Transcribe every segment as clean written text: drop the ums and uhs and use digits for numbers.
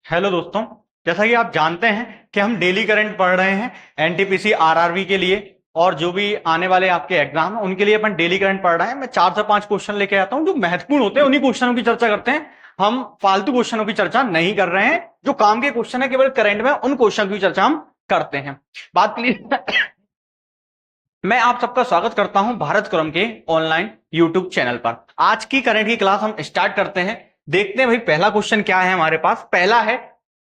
Hello दोस्तों। जैसा कि आप जानते हैं कि हम डेली करंट पढ़ रहे हैं एनटीपीसी आरआरबी के लिए, और जो भी आने वाले आपके एग्जाम है उनके लिए अपन डेली करंट पढ़ रहे हैं। मैं 4 से 5 क्वेश्चन लेके आता हूं जो महत्वपूर्ण होते हैं, उन्हीं क्वेश्चनों की चर्चा करते हैं। हम फालतू क्वेश्चनों की चर्चा नहीं कर रहे हैं। जो काम के क्वेश्चन है केवल करंट में, उन क्वेश्चन की चर्चा हम करते हैं। बात क्लियर? मैं आप सबका स्वागत करता हूं भारत क्रम के ऑनलाइन यूट्यूब चैनल पर। आज की करंट की क्लास हम स्टार्ट करते हैं। देखते हैं भाई पहला क्वेश्चन क्या है हमारे पास। पहला है,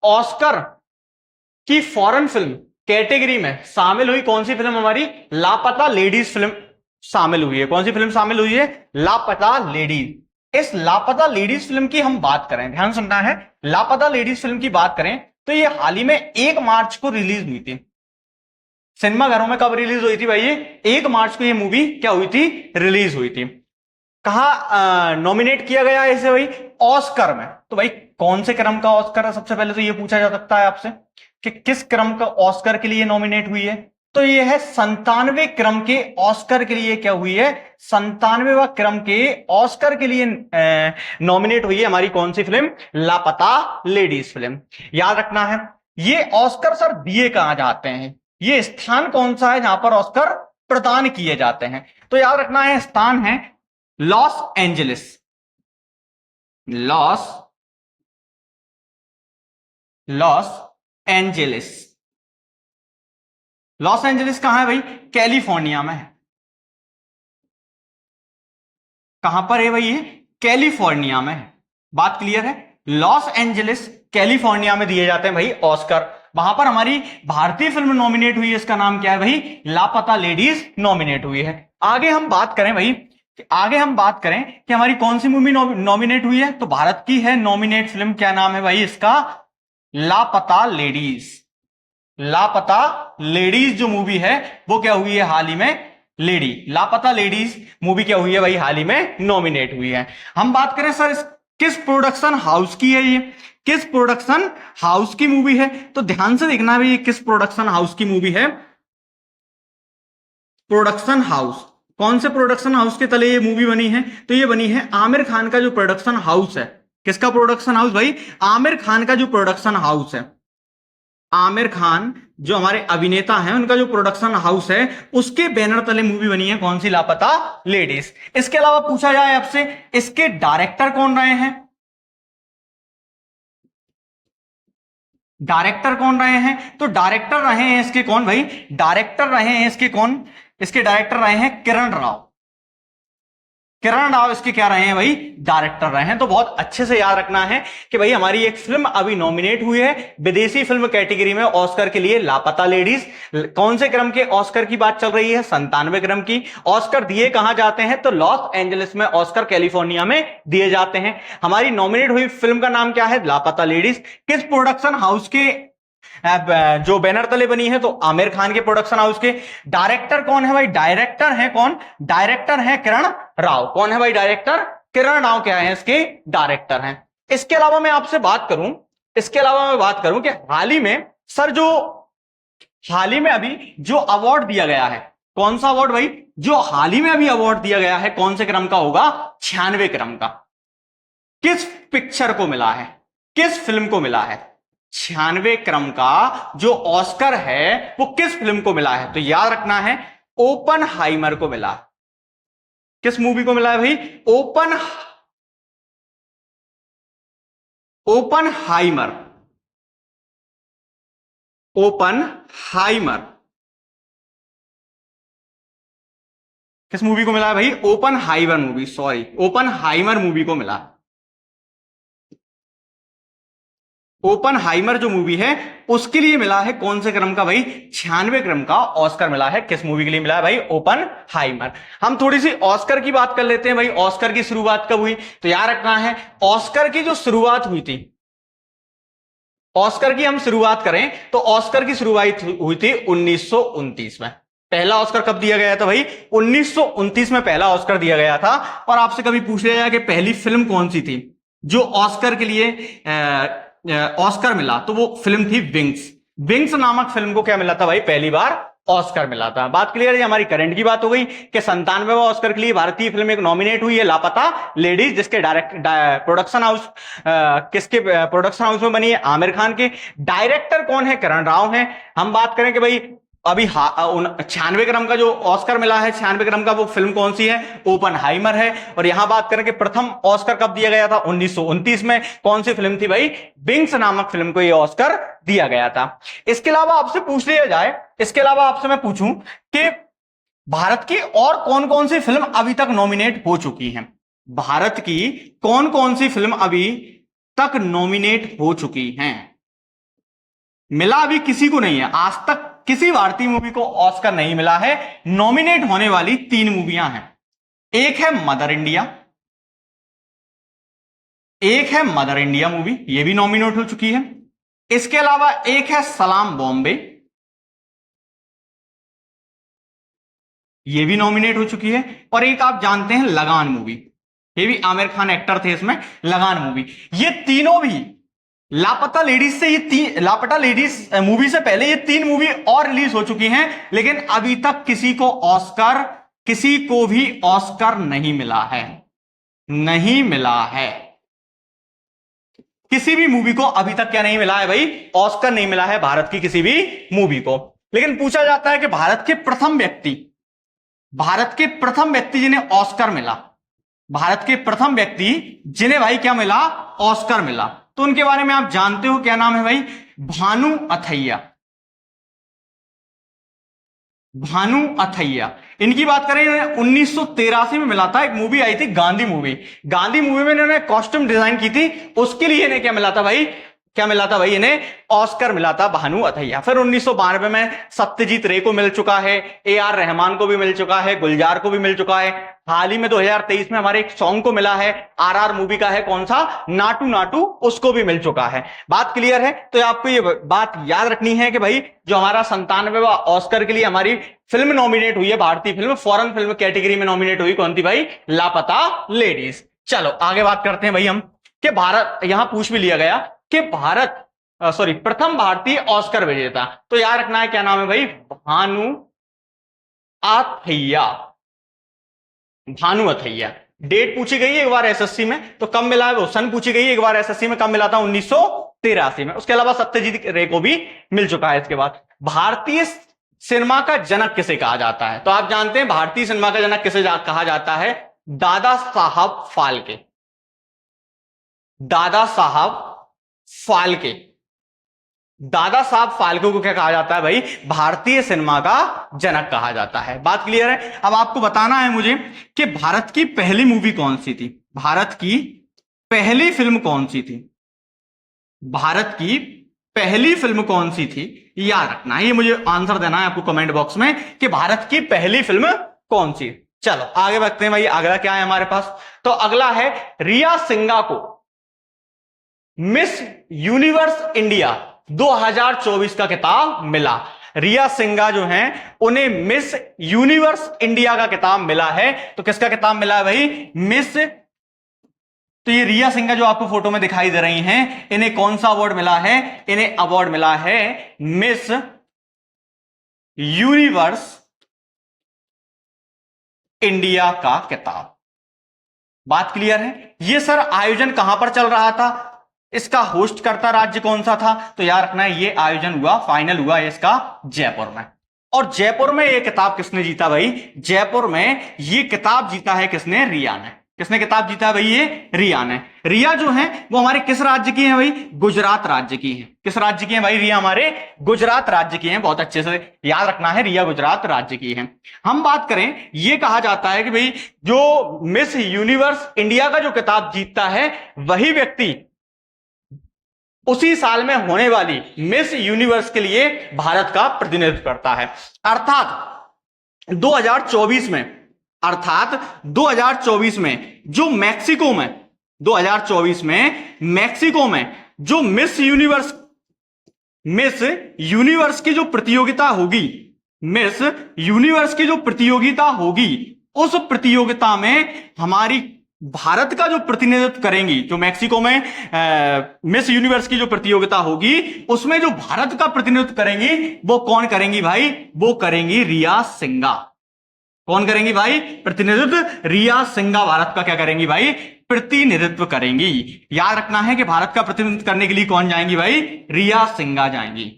ऑस्कर की फॉरेन फिल्म कैटेगरी में शामिल हुई कौन सी फिल्म हमारी? लापता लेडीज फिल्म शामिल हुई है। कौन सी फिल्म शामिल हुई है? लापता लेडीज। इस लापता लेडीज फिल्म की हम बात करें, ध्यान सुनना है, लापता लेडीज फिल्म की बात करें तो ये हाल ही में 1 मार्च को रिलीज हुई थी। सिनेमाघरों में कब रिलीज हुई थी भाई? ये 1 मार्च को ये मूवी क्या हुई थी? रिलीज हुई थी। कहा नॉमिनेट किया गया है इसे भाई? ऑस्कर में। तो भाई कौन से क्रम का ऑस्कर है? सबसे पहले तो ये पूछा जा सकता है आपसे कि किस क्रम का ऑस्कर के लिए नॉमिनेट हुई है। तो ये है 97वें क्रम के ऑस्कर के लिए क्या हुई है? 97वां क्रम के ऑस्कर के लिए नॉमिनेट हुई है हमारी कौन सी फिल्म? लापता लेडीज फिल्म। याद रखना है, ये ऑस्कर सर दिए कहां जाते हैं, ये स्थान कौन सा है जहां पर ऑस्कर प्रदान किए जाते हैं? तो याद रखना है, स्थान है Los Angeles. Loss Los Angeles. Los Angeles कहां है भाई? कैलिफोर्निया में है। कहां पर है भाई? ये कैलिफोर्निया में है। बात क्लियर है? लॉस एंजलिस कैलिफोर्निया में दिए जाते हैं भाई ऑस्कर। वहां पर हमारी भारतीय फिल्म नॉमिनेट हुई है, इसका नाम क्या है भाई? लापता लेडीज नॉमिनेट हुई है। आगे हम बात करें भाई, आगे हम बात करें कि हमारी कौन सी मूवी नॉमिनेट हुई है, तो भारत की है नॉमिनेट फिल्म। क्या नाम है भाई इसका? लापता लेडीज। लापता लेडीज जो मूवी है वो क्या हुई है हाल ही में? लेडी लापता लेडीज मूवी क्या हुई है भाई? हाल ही में नॉमिनेट हुई है। हम बात करें सर किस प्रोडक्शन हाउस की है ये? किस प्रोडक्शन हाउस की मूवी है? तो ध्यान से देखना भाई, ये किस प्रोडक्शन हाउस की मूवी है? Production house. कौन से प्रोडक्शन हाउस के तले ये मूवी बनी है? तो ये बनी है आमिर खान का जो प्रोडक्शन हाउस है। किसका प्रोडक्शन हाउस भाई? आमिर खान का जो प्रोडक्शन हाउस है। आमिर खान जो हमारे अभिनेता हैं उनका जो प्रोडक्शन हाउस है उसके बैनर तले मूवी बनी है कौन सी? लापता लेडीज। इसके अलावा पूछा जाए आपसे, इसके डायरेक्टर कौन रहे हैं? डायरेक्टर कौन रहे हैं? तो डायरेक्टर रहे हैं इसके कौन भाई? डायरेक्टर रहे हैं इसके कौन? इसके डायरेक्टर रहे हैं किरण राव। किरण राव इसके क्या रहे हैं भाई? डायरेक्टर रहे हैं। तो बहुत अच्छे से याद रखना है कि भाई हमारी एक फिल्म अभी नॉमिनेट हुई है विदेशी फिल्म कैटेगरी में ऑस्कर के लिए, लापता लेडीज। कौन से क्रम के ऑस्कर की बात चल रही है? 97वें क्रम की। ऑस्कर दिए कहां जाते हैं? तो लॉस एंजलिस में ऑस्कर कैलिफोर्निया में दिए जाते हैं। हमारी नॉमिनेट हुई फिल्म का नाम क्या है? लापता लेडीज। किस प्रोडक्शन हाउस के जो बैनर तले बनी है? तो आमिर खान के प्रोडक्शन हाउस के। डायरेक्टर कौन है भाई? डायरेक्टर है कौन? डायरेक्टर है किरण राव। कौन है भाई डायरेक्टर? किरण राव क्या है इसके? डायरेक्टर हैं। इसके अलावा मैं आपसे बात करूं, इसके अलावा मैं बात करूं कि हाल ही में सर जो हाल ही में अभी जो अवार्ड दिया गया है, कौन सा अवार्ड भाई? जो हाल ही में अभी अवार्ड दिया गया है कौन से क्रम का होगा? 96वें क्रम का। किस पिक्चर को मिला है? किस फिल्म को मिला है? 96वें क्रम का जो ऑस्कर है वो किस फिल्म को मिला है? तो याद रखना है, ओपनहाइमर को मिला। किस मूवी को मिला है भाई? ओपनहाइमर। ओपनहाइमर किस मूवी को मिला है भाई? Oppenheimer movie, sorry, Oppenheimer movie को मिला। ओपनहाइमर जो मूवी है उसके लिए मिला है कौन से क्रम का भाई? 96वें क्रम का ऑस्कर मिला है। किस मूवी के लिए मिला है भाई? ओपनहाइमर। हम थोड़ी सी ऑस्कर की बात कर लेते हैं भाई। ऑस्कर की शुरुआत कब हुई? तो याद रखना है, ऑस्कर की जो शुरुआत हुई थी, ऑस्कर की हम शुरुआत करें तो ऑस्कर की शुरुआत हुई थी 1929 में। पहला ऑस्कर कब दिया गया था भाई? 1929 में पहला ऑस्कर दिया गया था। और आपसे कभी पूछ लिया जाए कि पहली फिल्म कौन सी थी जो ऑस्कर के लिए ऑस्कर मिला, तो वो फिल्म थी विंग्स। विंग्स नामक फिल्म को क्या मिला था भाई? पहली बार ऑस्कर मिला था। बात क्लियर है। हमारी करंट की बात हो गई कि 97वें ऑस्कर के लिए भारतीय फिल्म एक नॉमिनेट हुई है, लापता लेडीज, जिसके प्रोडक्शन हाउस किसके प्रोडक्शन हाउस में बनी है? आमिर खान के। डायरेक्टर कौन है? करण राव है। हम बात करें कि भाई अभी 96 क्रम का जो ऑस्कर मिला है, 96 क्रम का, वो फिल्म कौन सी है? ओपनहाइमर है। और यहां बात करें कि प्रथम ऑस्कर कब दिया गया था? 1929 में। कौन सी फिल्म थी भाई? विंग्स नामक फिल्म को यह ऑस्कर दिया गया था। इसके अलावा आपसे पूछ लिया जाए, इसके अलावा आपसे मैं पूछूं कि भारत की और कौन कौन सी फिल्म अभी तक नॉमिनेट हो चुकी हैं? भारत की कौन कौन सी फिल्म अभी तक नॉमिनेट हो चुकी हैं? मिला अभी किसी को नहीं है, आज तक किसी भारतीय मूवी को ऑस्कर नहीं मिला है। नॉमिनेट होने वाली 3 मूवियां हैं। एक है मदर इंडिया, एक है मदर इंडिया मूवी, ये भी नॉमिनेट हो चुकी है। इसके अलावा एक है सलाम बॉम्बे, ये भी नॉमिनेट हो चुकी है। और एक आप जानते हैं लगान मूवी, ये भी आमिर खान एक्टर थे इसमें, लगान मूवी। ये तीनों भी लापता लेडीज से, लापता लेडीज मूवी से पहले ये 3 मूवी और रिलीज हो चुकी हैं, लेकिन अभी तक किसी को भी ऑस्कर नहीं मिला है, नहीं मिला है। किसी भी मूवी को अभी तक क्या नहीं मिला है भाई? ऑस्कर नहीं मिला है भारत की किसी भी मूवी को। लेकिन पूछा जाता है कि भारत के प्रथम व्यक्ति जिन्हें ऑस्कर मिला, भारत के प्रथम व्यक्ति जिन्हें भाई क्या मिला? ऑस्कर मिला, तो उनके बारे में आप जानते हो, क्या नाम है भाई? भानु अथैया। भानु अथैया, इनकी बात करें, 1983 में मिला था। एक मूवी आई थी गांधी मूवी, गांधी मूवी में इन्होंने कॉस्ट्यूम डिजाइन की थी, उसके लिए इन्हें क्या मिला था भाई? क्या मिला था भाई? इन्हें ऑस्कर मिला था, भानु अथैया। फिर 1992 में सत्यजीत रे को मिल चुका है, AR रहमान को भी मिल चुका है, गुलजार को भी मिल चुका है। हाल ही में 2023 में हमारे एक सॉन्ग को मिला है, RR मूवी का है, कौन सा? नाटू नाटू, उसको भी मिल चुका है। बात क्लियर है? तो आपको ये बात याद रखनी है कि भाई जो हमारा 97वां ऑस्कर के लिए हमारी फिल्म नॉमिनेट हुई है, भारतीय फिल्म, फॉरेन फिल्म कैटेगरी में नॉमिनेट हुई, कौन थी भाई? लापता लेडीज। चलो आगे बात करते हैं भाई हम, कि भारत, यहां पूछ भी लिया गया कि प्रथम भारतीय ऑस्कर विजेता, तो याद रखना है क्या नाम है भाई? भानु अथैया। भानु अथैया। डेट पूछी गई है एक बार SSC में, तो कब मिला है वो? सन पूछी गई है एक बार SSC में, कब मिला था? 1983 में। उसके अलावा सत्यजीत रे को भी मिल चुका है। इसके बाद भारतीय सिनेमा का जनक किसे कहा जाता है? तो आप जानते हैं भारतीय सिनेमा का जनक किसे कहा जाता है? दादा साहब फाल्के। दादा साहब फाल्के, दादा साहब फाल्के को क्या कहा जाता है भाई? भारतीय सिनेमा का जनक कहा जाता है। बात क्लियर है? अब आपको बताना है मुझे कि भारत की पहली मूवी कौन सी थी, भारत की पहली फिल्म कौन सी थी, भारत की पहली फिल्म कौन सी थी? याद रखना है, ये मुझे आंसर देना है आपको कमेंट बॉक्स में कि भारत की पहली फिल्म कौन सी। चलो आगे बढ़ते हैं भाई, अगला क्या है हमारे पास? तो अगला है रिया सिंघा को मिस यूनिवर्स इंडिया 2024 का खिताब मिला। रिया सिंघा जो हैं उन्हें मिस यूनिवर्स इंडिया का खिताब मिला है। तो किसका खिताब मिला है भाई? मिस। तो ये रिया सिंघा जो आपको फोटो में दिखाई दे रही हैं, इन्हें कौन सा अवार्ड मिला है? इन्हें अवार्ड मिला है मिस यूनिवर्स इंडिया का खिताब। बात क्लियर है? ये सर आयोजन कहां पर चल रहा था? इसका होस्ट करता राज्य कौन सा था? तो याद रखना है ये आयोजन हुआ, फाइनल हुआ इसका जयपुर में। और जयपुर में ये किताब किसने जीता भाई? जयपुर में ये किताब जीता है किसने? रिया ने। किसने किताब जीता है भाई? ये रिया ने। रिया जो है वो हमारे किस राज्य की है भाई? गुजरात राज्य की है। किस राज्य की है भाई रिया? हमारे गुजरात राज्य की है। बहुत अच्छे से याद रखना है, रिया गुजरात राज्य की है। हम बात करें, ये कहा जाता है कि भाई जो मिस यूनिवर्स इंडिया का जो किताब जीतता है वही व्यक्ति उसी साल में होने वाली मिस यूनिवर्स के लिए भारत का प्रतिनिधित्व करता है। अर्थात 2024 में, अर्थात 2024 में जो मैक्सिको में, 2024 में मैक्सिको में जो मिस यूनिवर्स की जो प्रतियोगिता होगी, मिस यूनिवर्स की जो प्रतियोगिता होगी, उस प्रतियोगिता में हमारी भारत का जो प्रतिनिधित्व करेंगी, जो मैक्सिको में मिस यूनिवर्स की जो प्रतियोगिता होगी उसमें जो भारत का प्रतिनिधित्व करेंगी वो कौन करेंगी भाई? वो करेंगी रिया सिंघा। कौन करेंगी भाई? प्रतिनिधित्व रिया सिंघा भारत का क्या करेंगी भाई? प्रतिनिधित्व करेंगी। याद रखना है कि भारत का प्रतिनिधित्व करने के लिए कौन जाएंगी भाई? रिया सिंघा जाएंगी।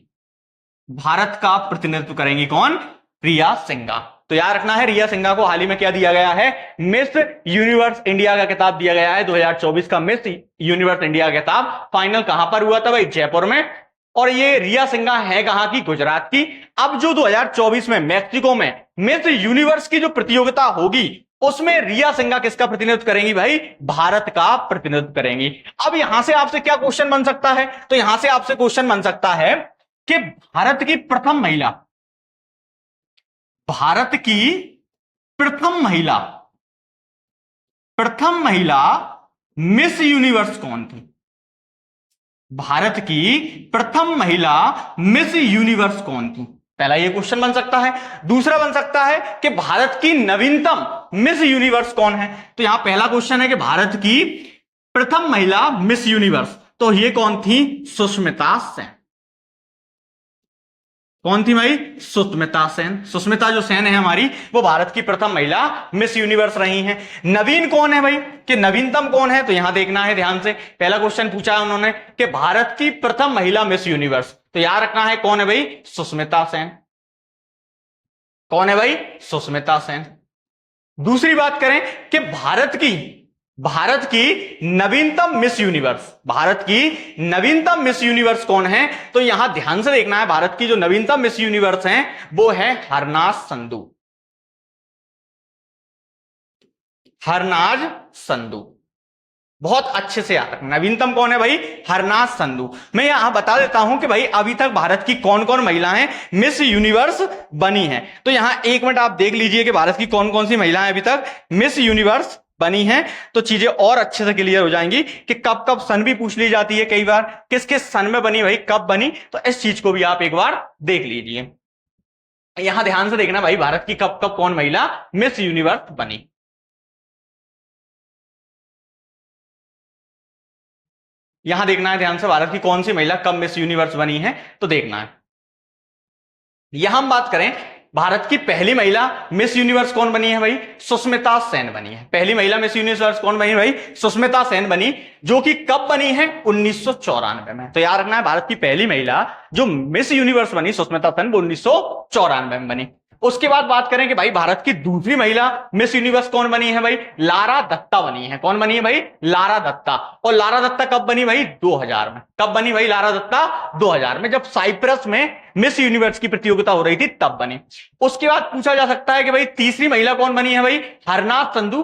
भारत का प्रतिनिधित्व करेंगी कौन? रिया सिंघा। तो याद रखना है, रिया सिंघा को हाल ही में क्या दिया गया है? मिस यूनिवर्स इंडिया का खिताब दिया गया है। 2024 का मिस यूनिवर्स इंडिया का खिताब फाइनल कहां पर हुआ था भाई? जयपुर में। और ये रिया सिंघा है कहां की? गुजरात की। अब जो 2024 में मैक्सिको में मिस यूनिवर्स की जो प्रतियोगिता होगी उसमें रिया सिंघा किसका प्रतिनिधित्व करेंगी भाई? भारत का प्रतिनिधित्व करेंगी। अब यहां से आपसे क्या क्वेश्चन बन सकता है? तो यहां से आपसे क्वेश्चन बन सकता है कि भारत की प्रथम महिला प्रथम महिला मिस यूनिवर्स कौन थी? भारत की प्रथम महिला मिस यूनिवर्स कौन थी? पहला ये क्वेश्चन बन सकता है। दूसरा बन सकता है कि भारत की नवीनतम मिस यूनिवर्स कौन है? तो यहां पहला क्वेश्चन है कि भारत की प्रथम महिला मिस यूनिवर्स, तो ये कौन थी? सुष्मिता सेन। कौन थी भाई? सुष्मिता सेन। सुष्मिता जो सेन है हमारी, वो भारत की प्रथम महिला मिस यूनिवर्स रही हैं। नवीन कौन है भाई? कि नवीनतम कौन है? तो यहां देखना है ध्यान से, पहला क्वेश्चन पूछा है उन्होंने कि भारत की प्रथम महिला मिस यूनिवर्स, तो याद रखना है कौन है भाई? सुष्मिता सेन। कौन है भाई? सुष्मिता सेन। दूसरी बात करें कि भारत की नवीनतम मिस यूनिवर्स, भारत की नवीनतम मिस यूनिवर्स कौन है? तो यहां ध्यान से देखना है, भारत की जो नवीनतम मिस यूनिवर्स हैं वो है हरनाज संधू। हरनाज संधू, बहुत अच्छे से याद रखना। नवीनतम कौन है भाई? हरनाज संधू। मैं यहां बता देता हूं कि भाई अभी तक भारत की कौन कौन महिलाएं मिस यूनिवर्स बनी हैं। तो यहां एक मिनट आप देख लीजिए कि भारत की कौन कौन सी महिलाएं अभी तक मिस यूनिवर्स बनी हैं, तो चीजें और अच्छे से क्लियर हो जाएंगी कि कब कब सन भी पूछ ली जाती है कई बार, किस किस सन में बनी भाई, कब बनी, तो इस चीज को भी आप एक बार देख लीजिए। यहां ध्यान से देखना भाई, भारत की कब कब कौन महिला मिस यूनिवर्स बनी। यहां देखना है ध्यान से, भारत की कौन सी महिला कब मिस यूनिवर्स बनी है, तो देखना है। यहां हम बात करें भारत की पहली महिला मिस यूनिवर्स कौन बनी है भाई? सुष्मिता सेन बनी है। पहली महिला मिस यूनिवर्स कौन बनी भाई? सुष्मिता सेन बनी, जो कि कब बनी है? 1994 में। तो याद रखना है, भारत की पहली महिला जो मिस यूनिवर्स बनी सुष्मिता सेन, वो 1994 में बनी। उसके बाद बात करें कि भाई भारत की दूसरी महिला मिस यूनिवर्स कौन बनी है भाई? लारा दत्ता बनी है। कौन बनी है भाई? लारा दत्ता। और लारा दत्ता कब बनी भाई? 2000 में। कब बनी भाई लारा दत्ता? 2000 में, जब साइप्रस में मिस यूनिवर्स की प्रतियोगिता हो रही थी तब बनी। उसके बाद पूछा जा सकता है कि भाई तीसरी महिला कौन बनी है भाई? हरनाज संधू।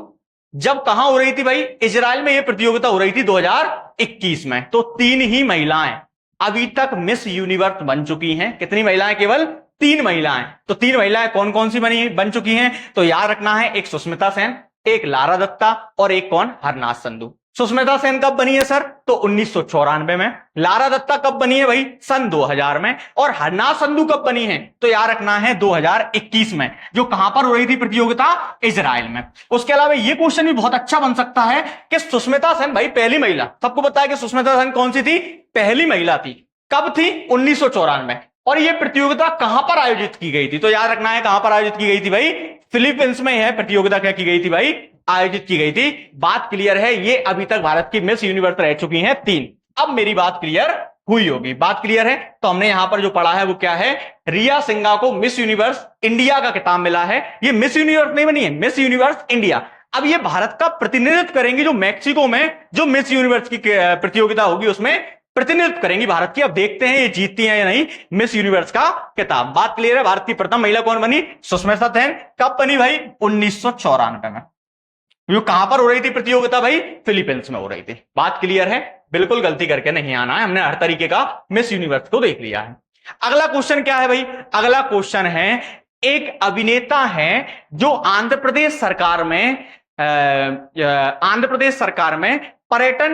जब कहां हो रही थी भाई? इजराइल में यह प्रतियोगिता हो रही थी 2021 में। तो 3 ही महिलाएं अभी तक मिस यूनिवर्स बन चुकी हैं। कितनी महिलाएं? केवल 3 महिलाएं। तो 3 महिलाएं कौन कौन सी बन चुकी हैं? तो याद रखना है, एक सुष्मिता सेन, एक लारा दत्ता और एक कौन? हरनाज संधू। सुष्मिता सेन कब बनी है सर? तो 1994 में। लारा दत्ता कब बनी है भाई? सन 2000 में। और हरनाज संधू कब बनी है? तो याद रखना है 2021 में, जो कहां पर हो रही थी प्रतियोगिता? इजराइल में। उसके अलावा यह क्वेश्चन भी बहुत अच्छा बन सकता है कि सुष्मिता सेन भाई पहली महिला, सबको पता है कि सुष्मिता सेन कौन सी थी? पहली महिला थी। कब थी? 1994 में। और यह प्रतियोगिता कहां पर आयोजित की गई थी? तो याद रखना है कहां पर आयोजित की गई थी भाई? फिलीपींस में यह प्रतियोगिता क्या की गई थी भाई? आयोजित की गई थी। बात क्लियर है? ये अभी तक भारत की मिस यूनिवर्स रह चुकी हैं 3। अब मेरी बात क्लियर हुई होगी। बात क्लियर है? तो हमने यहां पर जो पढ़ा है वो क्या है? रिया सिंघा को मिस यूनिवर्स इंडिया का खिताब मिला है। ये मिस यूनिवर्स नहीं बनी है, मिस यूनिवर्स इंडिया। अब ये भारत का प्रतिनिधित्व करेंगी, जो मैक्सिको में जो मिस यूनिवर्स की प्रतियोगिता होगी उसमें प्रतिनिधित्व करेंगी भारत की। अब देखते हैं ये जीतती हैं या नहीं मिस यूनिवर्स का खिताब। बात क्लियर है? भारत की प्रथम महिला कौन बनी? सुष्मिता सेन। कब बनी भाई? 1994 में। जो कहां पर हो रही थी प्रतियोगिता भाई? फिलीपींस में हो रही थी। बात क्लियर है? बिल्कुल गलती करके नहीं आना है, हमने हर तरीके का मिस यूनिवर्स को देख लिया है। अगला क्वेश्चन क्या है भाई? अगला क्वेश्चन है, एक अभिनेता है जो आंध्र प्रदेश सरकार में पर्यटन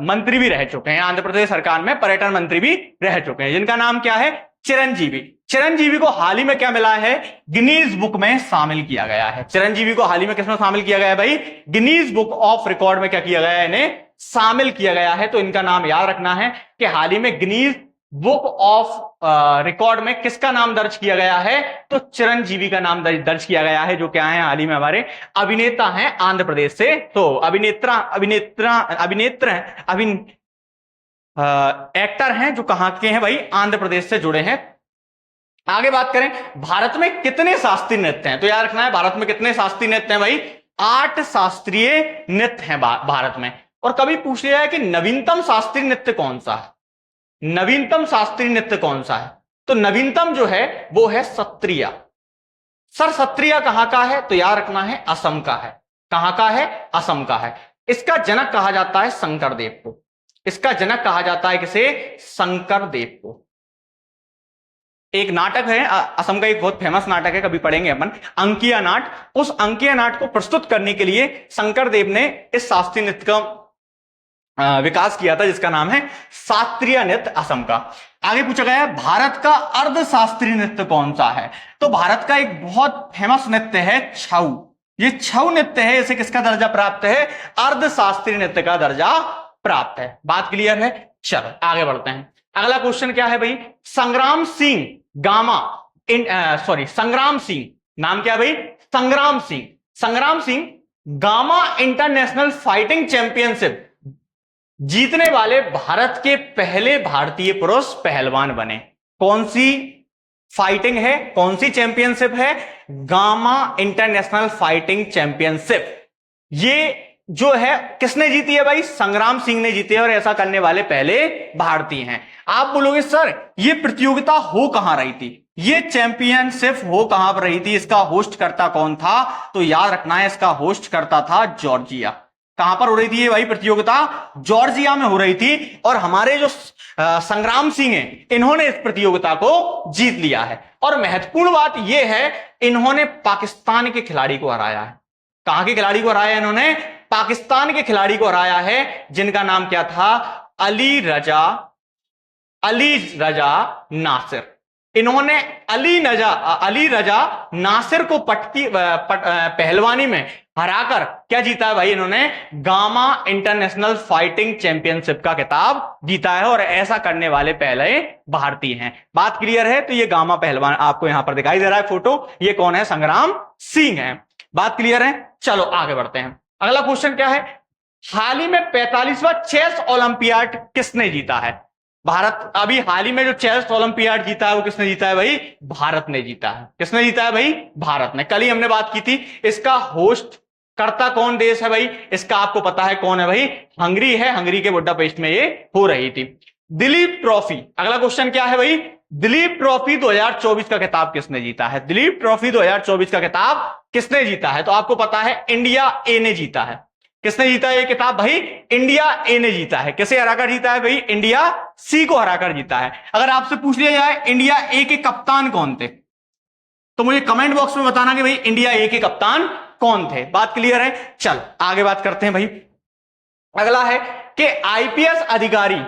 मंत्री भी रह चुके हैं। आंध्र प्रदेश सरकार में पर्यटन मंत्री भी रह चुके हैं, जिनका नाम क्या है? चिरंजीवी। चिरंजीवी को हाल ही में क्या मिला है, गिनीज बुक में शामिल किया गया है। चिरंजीवी को हाल ही में किसमें शामिल किया गया है भाई, गिनीज बुक ऑफ रिकॉर्ड में क्या किया गया है, इन्हें शामिल किया गया है। तो इनका नाम याद रखना है कि हाल ही में गिनीज बुक ऑफ रिकॉर्ड में किसका नाम दर्ज किया गया है, तो चिरंजीवी का नाम दर्ज किया गया है, जो क्या है हाल ही में हमारे अभिनेता हैं आंध्र प्रदेश से। तो एक्टर हैं जो कहां के हैं भाई, आंध्र प्रदेश से जुड़े हैं। आगे बात करें, भारत में कितने शास्त्रीय नृत्य हैं, तो याद रखना है भारत में कितने शास्त्रीय नृत्य हैं भाई, 8 शास्त्रीय नृत्य हैं भारत में। और कभी पूछ लिया है कि नवीनतम शास्त्रीय नृत्य कौन सा है, नवीनतम शास्त्रीय नृत्य कौन सा है, तो नवीनतम जो है वो है सत्रिया। सर सत्रिया कहां का है, तो याद रखना है असम का है। कहां का है, असम का है। इसका जनक कहा जाता है शंकर देव को, इसका जनक कहा जाता है किसे, शंकर देव को। एक नाटक है असम का, एक बहुत फेमस नाटक है, कभी पढ़ेंगे अपन, अंकिया नाट। उस अंकिया नाट को प्रस्तुत करने के लिए शंकर देव ने इस शास्त्रीय नृत्य का विकास किया था, जिसका नाम है शास्त्रीय नृत्य असम का। आगे पूछा गया है भारत का अर्ध शास्त्रीय नृत्य कौन सा है, तो भारत का एक बहुत फेमस नृत्य है छऊ। ये छऊ नृत्य है, इसे किसका दर्जा प्राप्त है, अर्ध शास्त्रीय नृत्य का दर्जा प्राप्त है। बात क्लियर है, चलो आगे बढ़ते हैं। अगला क्वेश्चन क्या है भाई, संग्राम सिंह गामा संग्राम सिंह, नाम क्या भाई, संग्राम सिंह। संग्राम Singh gamma international fighting championship जीतने वाले भारत के पहले भारतीय पुरुष पहलवान बने। कौन सी फाइटिंग है, कौन सी चैंपियनशिप है, गामा इंटरनेशनल फाइटिंग चैंपियनशिप। ये जो है किसने जीती है भाई, संग्राम सिंह ने जीती है, और ऐसा करने वाले पहले भारतीय हैं। आप बोलोगे सर ये प्रतियोगिता हो कहां रही थी, ये चैंपियनशिप हो कहां पर रही थी, इसका होस्ट करता कौन था, तो याद रखना है इसका होस्ट करता था जॉर्जिया। कहां पर हो रही थी ये भाई प्रतियोगिता, जॉर्जिया में हो रही थी। और हमारे जो संग्राम सिंह हैं, इन्होंने इस प्रतियोगिता को जीत लिया है। और महत्वपूर्ण बात यह है, इन्होंने पाकिस्तान के खिलाड़ी को हराया है। कहां के खिलाड़ी को हराया, इन्होंने पाकिस्तान के खिलाड़ी को हराया है, जिनका नाम क्या था, अली रजा नासिर। इन्होंने अली रजा नासिर को पहलवानी में हराकर क्या जीता है भाई, इन्होंने गामा इंटरनेशनल फाइटिंग चैंपियनशिप का खिताब जीता है, और ऐसा करने वाले पहले भारतीय हैं। बात क्लियर है, तो ये गामा पहलवान आपको यहां पर दिखाई दे रहा है फोटो, ये कौन है, संग्राम सिंह है। बात क्लियर है, चलो आगे बढ़ते हैं। अगला क्वेश्चन क्या है, हाल ही में 45वां चेस ओलंपियाड किसने जीता है। भारत, अभी हाल ही में जो चेस ओलंपियाड जीता है वो किसने जीता है भाई, भारत ने जीता है। किसने जीता है भाई, भारत ने। कल ही हमने बात की थी, इसका होस्ट करता कौन देश है भाई, इसका आपको पता है कौन है भाई, हंगरी है। हंगरी के बुडापेस्ट में ये हो रही थी। दिलीप ट्रॉफी, अगला क्वेश्चन क्या है भाई, दिलीप ट्रॉफी 2024 का खिताब किसने जीता है, दिलीप ट्रॉफी 2024 का खिताब किसने जीता है, तो आपको पता है इंडिया ए ने जीता है। किसने जीता है ये किताब भाई, इंडिया ए ने जीता है। किसे हराकर जीता है भाई, इंडिया सी को हराकर जीता है। अगर आपसे पूछ लिया जाए इंडिया ए के कप्तान कौन थे, तो मुझे कमेंट बॉक्स में बताना कि भाई इंडिया ए के कप्तान कौन थे। बात क्लियर है, चल आगे बात करते हैं भाई। अगला है कि आईपीएस अधिकारी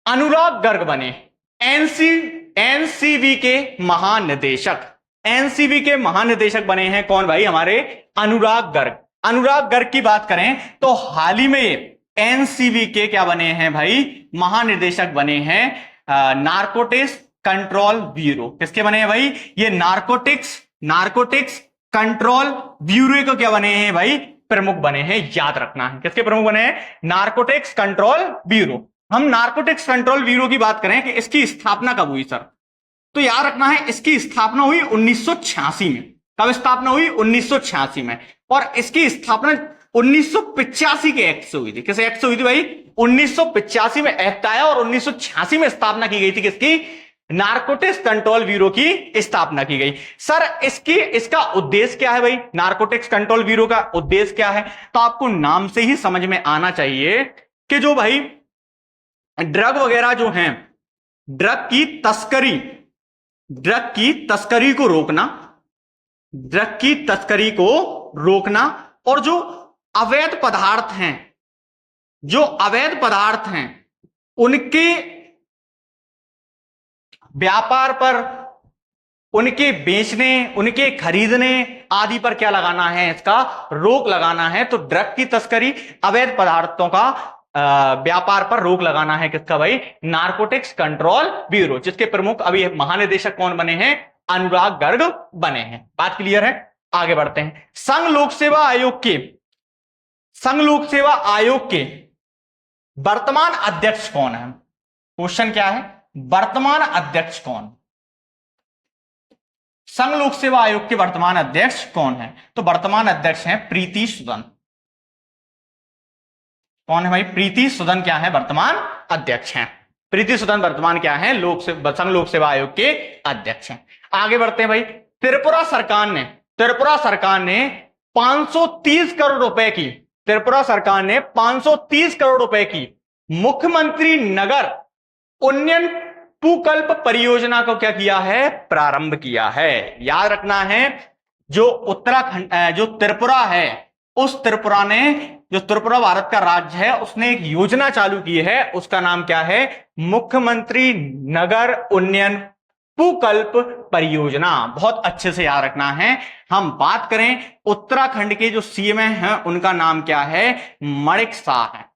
अनुराग गर्ग बने एनसीबी के महानिदेशक। एनसीबी के महानिदेशक बने हैं कौन भाई, हमारे अनुराग गर्ग। अनुराग गर्ग की बात करें तो हाल ही में एनसीबी के क्या बने हैं भाई, महानिदेशक बने हैं नारकोटिक्स कंट्रोल ब्यूरो। किसके बने हैं भाई, ये नारकोटिक्स कंट्रोल ब्यूरो को क्या बने हैं भाई, प्रमुख बने हैं। याद रखना है किसके प्रमुख बने हैं, नारकोटिक्स कंट्रोल ब्यूरो। हम नारकोटिक्स कंट्रोल ब्यूरो की बात करें कि इसकी स्थापना कब हुई सर, तो याद रखना है इसकी स्थापना हुई 1986 में। कब स्थापना हुई, 1986 में। और इसकी स्थापना 1985 के एक्ट से हुई थी। किस एक्ट से हुई थी भाई, 1985 में एक्ट आया और 1986 में स्थापना की गई थी किसकी, नारकोटिक्स कंट्रोल ब्यूरो की स्थापना की गई। सर इसका उद्देश्य क्या है भाई, नारकोटिक्स कंट्रोल ब्यूरो का उद्देश्य क्या है, तो आपको नाम से ही समझ में आना चाहिए कि जो भाई ड्रग वगैरह जो हैं, ड्रग की तस्करी को रोकना, ड्रग की तस्करी को रोकना, और जो अवैध पदार्थ हैं उनके व्यापार पर, उनके बेचने, उनके खरीदने आदि पर क्या लगाना है, इसका रोक लगाना है। तो ड्रग की तस्करी, अवैध पदार्थों का व्यापार पर रोक लगाना है किसका भाई, नारकोटिक्स कंट्रोल ब्यूरो, जिसके प्रमुख अभी महानिदेशक कौन बने हैं, अनुराग गर्ग बने हैं। बात क्लियर है, आगे बढ़ते हैं। संघ लोक सेवा आयोग के वर्तमान अध्यक्ष कौन है? क्वेश्चन क्या है, वर्तमान अध्यक्ष कौन? संघ लोक सेवा आयोग के वर्तमान अध्यक्ष कौन है? तो वर्तमान अध्यक्ष हैं प्रीति सूदन। कौन है भाई, प्रीति सूदन क्या है, वर्तमान अध्यक्ष हैं। प्रीति सूदन वर्तमान क्या है, संघ लोक सेवा आयोग के अध्यक्ष हैं। आगे बढ़ते हैं भाई। त्रिपुरा सरकार ने 530 करोड़ रुपए की, त्रिपुरा सरकार ने 530 करोड़ रुपए की मुख्यमंत्री नगर उन्नयन भूकल्प परियोजना को क्या किया है, प्रारंभ किया है। याद रखना है, जो उत्तराखंड, जो त्रिपुरा है, उस त्रिपुरा ने, जो त्रिपुरा भारत का राज्य है, उसने एक योजना चालू की है, उसका नाम क्या है, मुख्यमंत्री नगर उन्नयन भूकल्प परियोजना। बहुत अच्छे से याद रखना है। हम बात करें उत्तराखंड के जो सीएम हैं, उनका नाम क्या है, मणिक शाह है।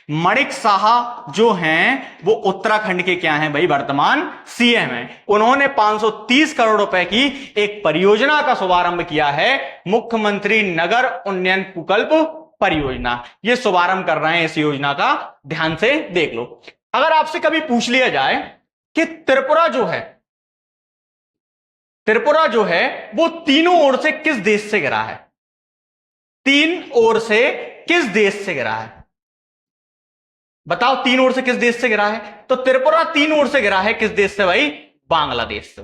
मणिक शाह जो हैं वो उत्तराखंड के क्या हैं भाई, वर्तमान सीएम हैं। उन्होंने 530 करोड़ रुपए की एक परियोजना का शुभारंभ किया है, मुख्यमंत्री नगर उन्नयन भूकल्प परियोजना। ये शुभारंभ कर रहे हैं इस योजना का, ध्यान से देख लो। अगर आपसे कभी पूछ लिया जाए कि त्रिपुरा जो है वो तीनों ओर से किस देश से घिरा है, तीन ओर से किस देश से घिरा है, बताओ, तीन ओर से किस देश से घिरा है? तो त्रिपुरा तीन ओर से घिरा है, किस देश से भाई, बांग्लादेश से।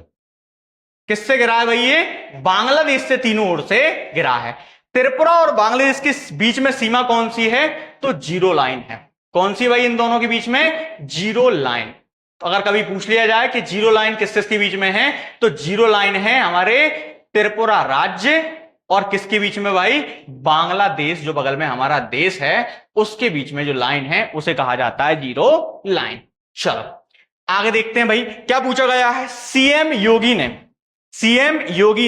किससे घिरा है भाई, ये बांग्लादेश से तीनों ओर से घिरा है। त्रिपुरा और बांग्लादेश के बीच में सीमा कौन सी है, तो जीरो लाइन है। कौन सी भाई, इन दोनों के बीच में जीरो लाइन। तो अगर कभी पूछ लिया जाए कि जीरो लाइन किसके बीच में है, तो जीरो लाइन है हमारे त्रिपुरा राज्य और किसके बीच में भाई, बांग्लादेश, जो बगल में हमारा देश है, उसके बीच में जो लाइन है उसे कहा जाता है जीरो लाइन। चलो आगे देखते हैं भाई क्या पूछा गया है। सीएम योगी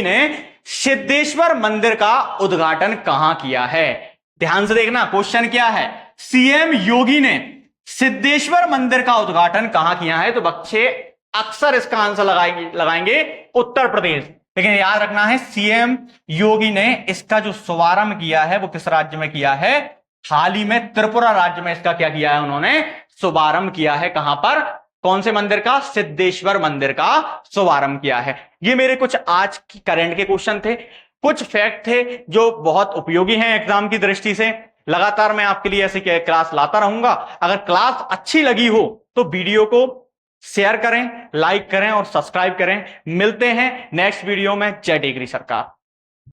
ने सिद्धेश्वर मंदिर का उद्घाटन कहां किया है? ध्यान से देखना, क्वेश्चन क्या है, सीएम योगी ने सिद्धेश्वर मंदिर का उद्घाटन कहां किया है? तो बच्चे अक्सर इसका आंसर लगाएंगे उत्तर प्रदेश, लेकिन याद रखना है सीएम योगी ने इसका जो शुभारंभ किया है वो किस राज्य में किया है? हाल ही में त्रिपुरा राज्य में इसका क्या किया है, उन्होंने शुभारंभ किया है। कहां पर, कौन से मंदिर का? सिद्धेश्वर मंदिर का शुभारंभ किया है। ये मेरे कुछ आज की करंट के क्वेश्चन थे, कुछ फैक्ट थे जो बहुत उपयोगी हैं एग्जाम की दृष्टि से। लगातार मैं आपके लिए ऐसी क्लास लाता रहूंगा। अगर क्लास अच्छी लगी हो तो वीडियो को शेयर करें, लाइक करें और सब्सक्राइब करें। मिलते हैं नेक्स्ट वीडियो में। जय टिकरी सरकार।